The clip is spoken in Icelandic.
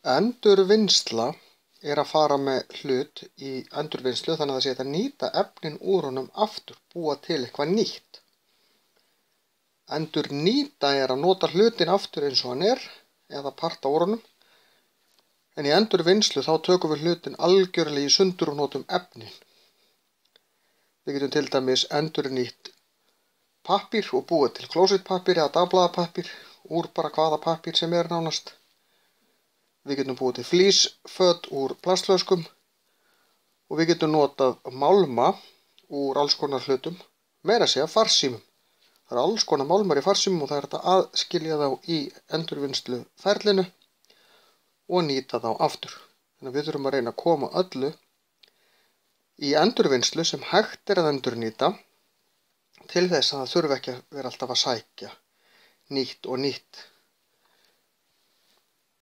Endurvinnsla er að fara með hlut í endurvinnslu þannig að það sé hægt að nýta efnin úr honum aftur, búa til eitthvað nýtt. Endurnýta er að nota hlutin aftur eins og hann er eða parta úr honum. En í endurvinnslu þá tökum við hlutin algjörlega í sundur og notum efnin. Við getum til dæmis endurnýtt pappír og búið til klósettpappír eða dagblaðapappír úr bara hvaða pappír sem er nánast. Við getum búið til flísföt úr plastflöskum og við getum notað málma úr alls konar hlutum, meira að segja farsímum. Það eru alls konar málmar í farsímum og það er hægt að aðskilja þá í endurvinnsluferlinu og nýta þá aftur. Þannig að við þurfum að reyna að koma öllu í endurvinnslu sem hægt er að endurnýta til þess að það þurfi ekki að vera alltaf að sækja nýtt og nýtt